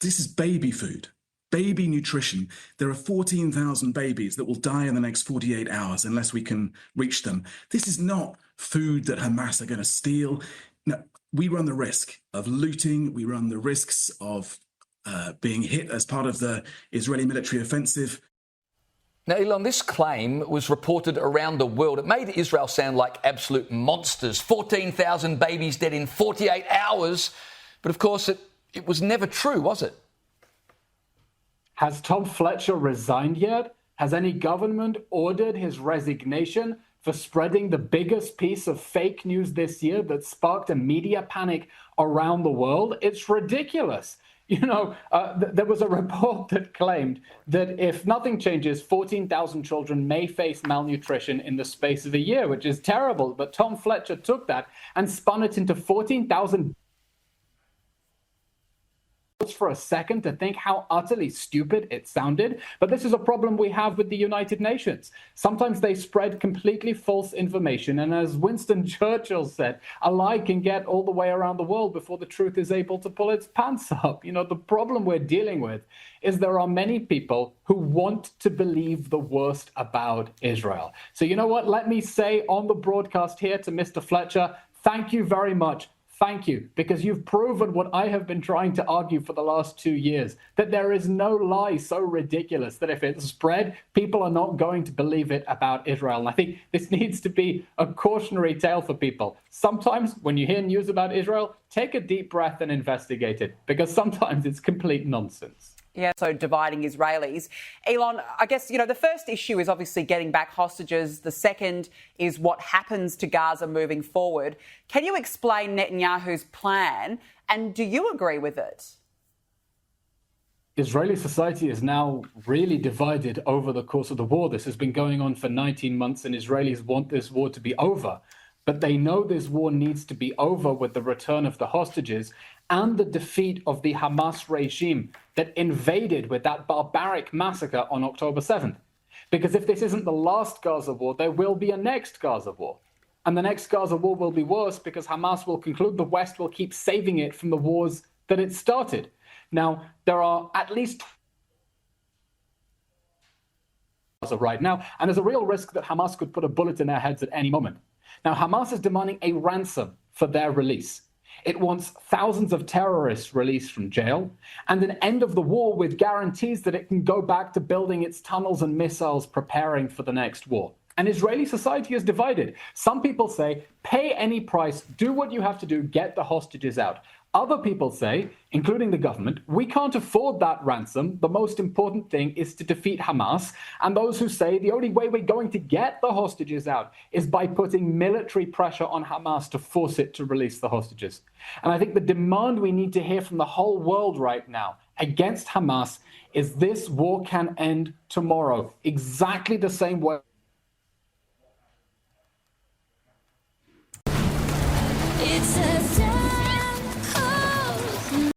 This is baby food, baby nutrition. There are 14,000 babies that will die in the next 48 hours unless we can reach them. This is not food that Hamas are going to steal. No, we run the risk of looting. We run the risks of being hit as part of the Israeli military offensive. Now, Elon, this claim was reported around the world. It made Israel sound like absolute monsters. 14,000 babies dead in 48 hours. But of course, it was never true, was it? Has Tom Fletcher resigned yet? Has any government ordered his resignation for spreading the biggest piece of fake news this year that sparked a media panic around the world? It's ridiculous. You know, there was a report that claimed that if nothing changes, 14,000 children may face malnutrition in the space of a year, which is terrible. But Tom Fletcher took that and spun it into 14,000 for a second to think how utterly stupid it sounded. But this is a problem we have with the United Nations. Sometimes they spread completely false information. And as Winston Churchill said, a lie can get all the way around the world before the truth is able to pull its pants up. You know, the problem we're dealing with is there are many people who want to believe the worst about Israel. So you know what? Let me say on the broadcast here to Mr. Fletcher, thank you very much. Thank you, because you've proven what I have been trying to argue for the last 2 years, that there is no lie so ridiculous that if it's spread, people are not going to believe it about Israel. And I think this needs to be a cautionary tale for people. Sometimes when you hear news about Israel, take a deep breath and investigate it, because sometimes it's complete nonsense. Yeah, so dividing Israelis. Elon, I guess, you know, the first issue is obviously getting back hostages. The second is what happens to Gaza moving forward. Can you explain Netanyahu's plan, and do you agree with it? Israeli society is now really divided over the course of the war. This has been going on for 19 months, and Israelis want this war to be over. But they know this war needs to be over with the return of the hostages and the defeat of the Hamas regime that invaded with that barbaric massacre on October 7th. Because if this isn't the last Gaza war, there will be a next Gaza war. And the next Gaza war will be worse because Hamas will conclude the West will keep saving it from the wars that it started. Now, there are at least right now, and there's a real risk that Hamas could put a bullet in their heads at any moment. Now, Hamas is demanding a ransom for their release. It wants thousands of terrorists released from jail and an end of the war with guarantees that it can go back to building its tunnels and missiles, preparing for the next war. And Israeli society is divided. Some people say, pay any price, do what you have to do, get the hostages out. Other people say, including the government, we can't afford that ransom. The most important thing is to defeat Hamas. And those who say the only way we're going to get the hostages out is by putting military pressure on Hamas to force it to release the hostages. And I think the demand we need to hear from the whole world right now against Hamas is this war can end tomorrow, exactly the same way. It's a